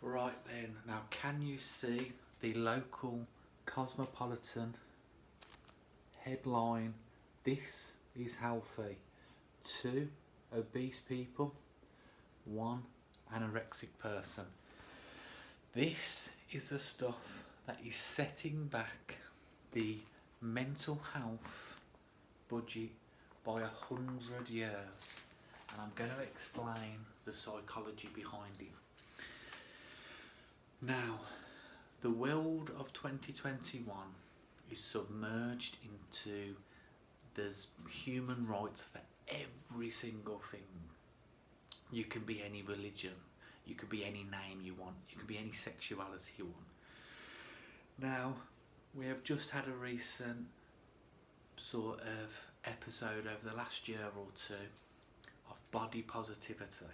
Right then, now can you see the local Cosmopolitan headline? This is healthy. 2 obese people, 1 anorexic person. This is the stuff that is setting back the mental health budget by 100 years. And I'm going to explain the psychology behind it. Now, the world of 2021 is submerged into there's human rights for every single thing. You can be any religion, you can be any name you want, you can be any sexuality you want. Now, we have just had a recent sort of episode over the last year or two of body positivity.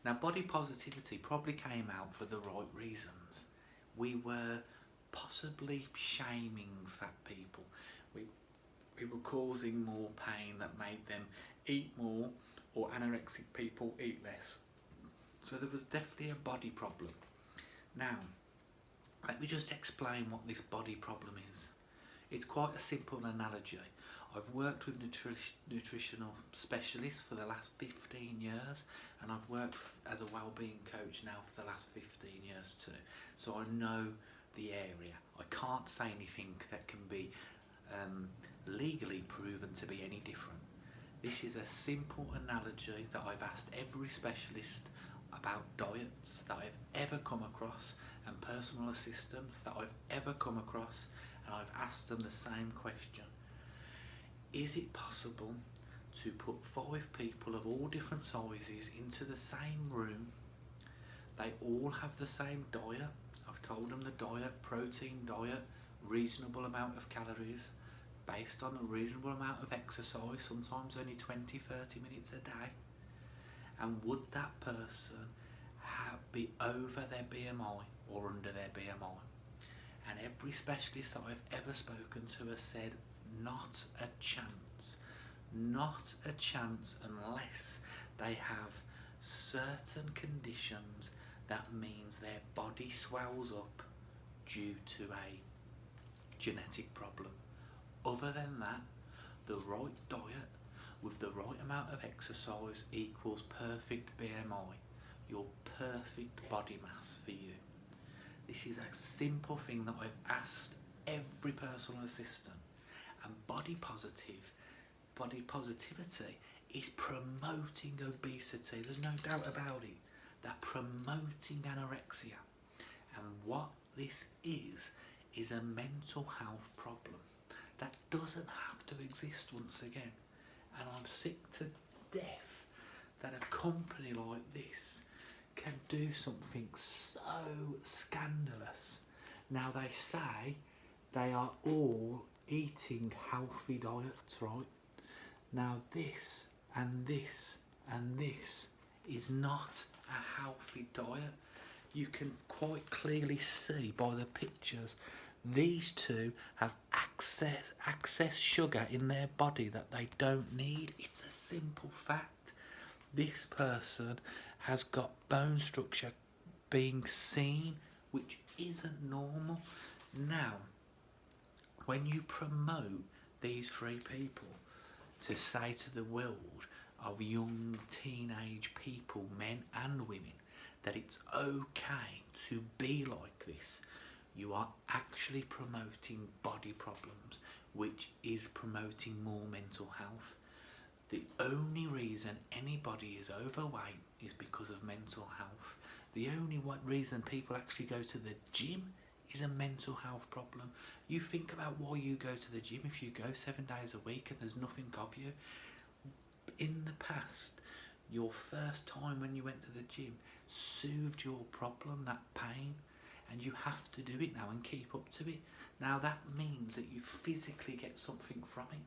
Now, body positivity probably came out for the right reasons. We were possibly shaming fat people. We were causing more pain that made them eat more, or anorexic people eat less. So there was definitely a body problem. Now, let me just explain what this body problem is. It's quite a simple analogy. I've worked with nutritional specialists for the last 15 years, and I've worked as a wellbeing coach now for the last 15 years too. So I know the area. I can't say anything that can be legally proven to be any different. This is a simple analogy that I've asked every specialist about diets that I've ever come across and personal assistants that I've ever come across, and I've asked them the same question. Is it possible to put 5 people of all different sizes into the same room? They all have the same diet. I've told them the diet, protein diet, reasonable amount of calories, based on a reasonable amount of exercise, sometimes only 20-30 minutes a day. And would that person be over their BMI or under their BMI? And every specialist that I've ever spoken to has said, not a chance. Not a chance unless they have certain conditions that means their body swells up due to a genetic problem. Other than that, the right diet with the right amount of exercise equals perfect BMI, your perfect body mass for you. This is a simple thing that I've asked every personal assistant. And body positivity is promoting obesity. There's no doubt about it. They're promoting anorexia. And what this is a mental health problem that doesn't have to exist once again. And I'm sick to death that a company like this can do something so scandalous. Now, they say they are all eating healthy diets, right? Now, this and this and this is not a healthy diet. You can quite clearly see by the pictures, these two have excess sugar in their body that they don't need. It's a simple fact. This person has got bone structure being seen, which isn't normal. Now, when you promote these 3 people to say to the world of young teenage people, men and women, that it's okay to be like this, you are actually promoting body problems, which is promoting more mental health. The only reason anybody is overweight is because of mental health. The only reason people actually go to the gym is a mental health problem. You think about why you go to the gym if you go 7 days a week and there's nothing of you. In the past, your first time when you went to the gym soothed your problem, that pain, and you have to do it now and keep up to it. Now that means that you physically get something from it.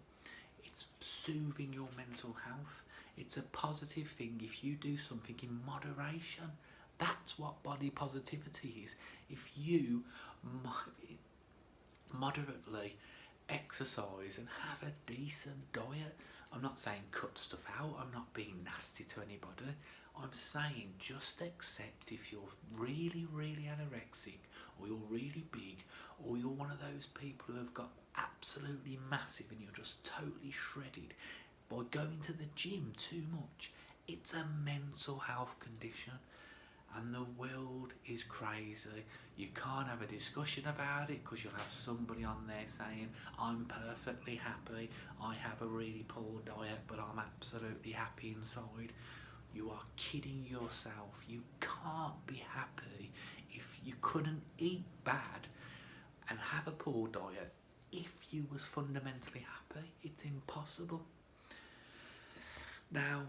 It's soothing your mental health. It's a positive thing if you do something in moderation. That's what body positivity is. If you moderately exercise and have a decent diet, I'm not saying cut stuff out, I'm not being nasty to anybody. I'm saying just accept if you're really, really anorexic, or you're really big, or you're one of those people who have got absolutely massive and you're just totally shredded by going to the gym too much. It's a mental health condition, and the world is crazy. You can't have a discussion about it because you'll have somebody on there saying, I'm perfectly happy, I have a really poor diet, but I'm absolutely happy inside. You are kidding yourself. You can't be happy if you couldn't eat bad and have a poor diet if you was fundamentally happy. It's impossible. Now,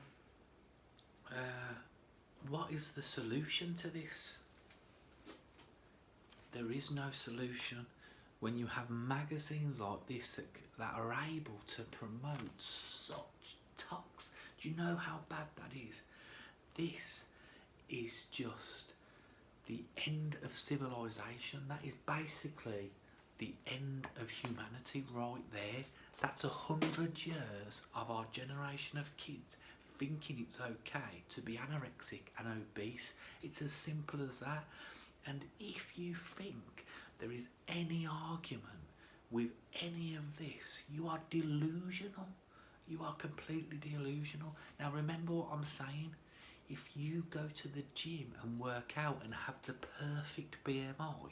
what is the solution to this? There is no solution. When you have magazines like this that are able to promote such tox, do you know how bad that is? This is just the end of civilization. That is basically the end of humanity right there. That's 100 years of our generation of kids thinking it's okay to be anorexic and obese. It's as simple as that. And if you think there is any argument with any of this, you are delusional. You are completely delusional. Now remember what I'm saying. If you go to the gym and work out and have the perfect BMI,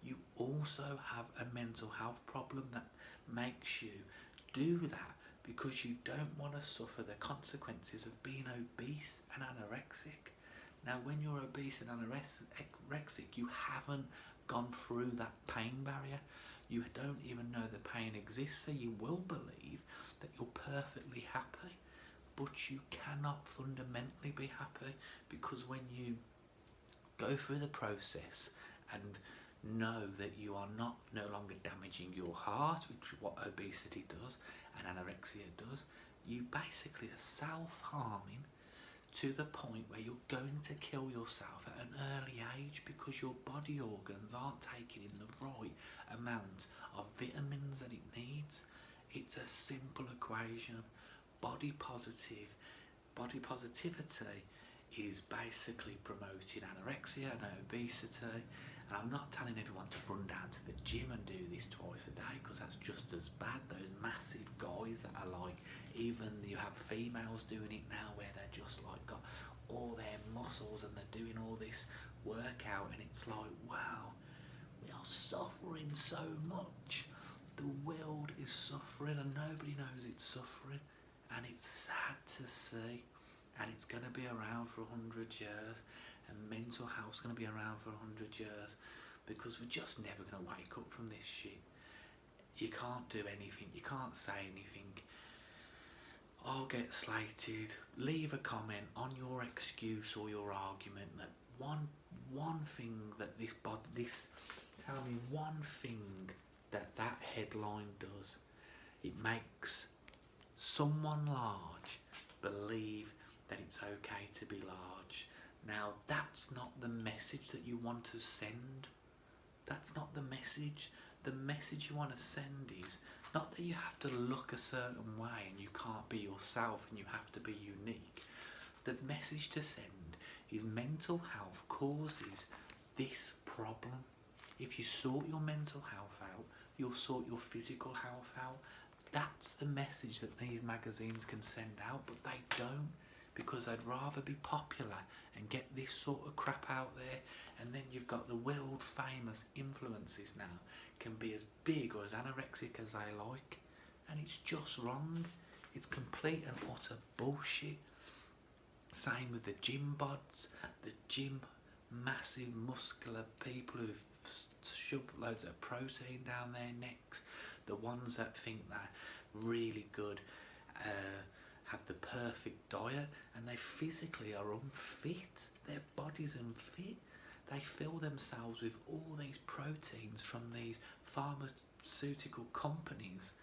you also have a mental health problem that makes you do that because you don't want to suffer the consequences of being obese and anorexic. Now, when you're obese and anorexic, you haven't gone through that pain barrier. You don't even know the pain exists, so you will believe that you're perfectly happy. But you cannot fundamentally be happy, because when you go through the process and know that you are no longer damaging your heart, which is what obesity does and anorexia does, you basically are self-harming to the point where you're going to kill yourself at an early age because your body organs aren't taking in the right amount of vitamins that it needs. It's a simple equation. Body positivity is basically promoting anorexia and obesity. And I'm not telling everyone to run down to the gym and do this twice a day, because that's just as bad. Those massive guys that are like, even you have females doing it now where they're just like got all their muscles and they're doing all this workout, and it's like, wow, we are suffering so much. The world is suffering and nobody knows it's suffering, and it's sad to see. And it's going to be around for 100 years, and mental health's going to be around for 100 years, because we're just never going to wake up from this shit. You can't do anything, you can't say anything. I'll get slated. Leave a comment on your excuse or your argument that one thing that tell me one thing that headline does. It makes someone large believe that it's okay to be large. Now, that's not the message that you want to send. That's not the message. The message you want to send is not that you have to look a certain way and you can't be yourself and you have to be unique. The message to send is mental health causes this problem. If you sort your mental health out, you'll sort your physical health out. That's the message that these magazines can send out, but they don't, because they'd rather be popular and get this sort of crap out there. And then you've got the world famous influencers now can be as big or as anorexic as they like, and it's just wrong. It's complete and utter bullshit. Same with the gym bods, the gym massive muscular people who've shoved loads of protein down their necks, the ones that think they're really good, have the perfect diet, and they physically are unfit. Their body's unfit. They fill themselves with all these proteins from these pharmaceutical companies,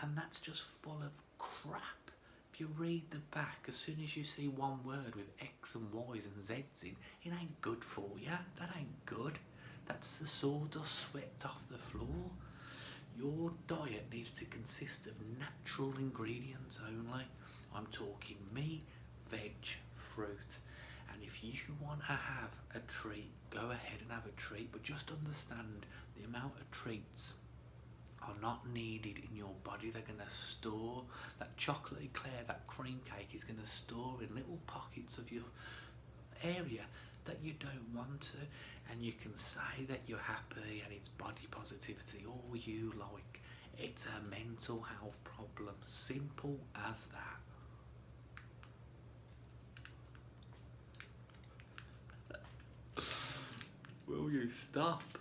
and that's just full of crap. If you read the back, as soon as you see one word with X and Y's and Z's in, it ain't good for you. That ain't good. That's the sawdust swept off the floor. Your diet needs to consist of natural ingredients only. I'm talking meat, veg, fruit. if you want to have a treat, go ahead and have a treat, but just understand the amount of treats are not needed in your body. They're going to store that chocolate eclair, that cream cake is going to store in little pockets of your area that you don't want to, and you can say that you're happy and it's body positivity all you like. It's a mental health problem, simple as that. Will you stop?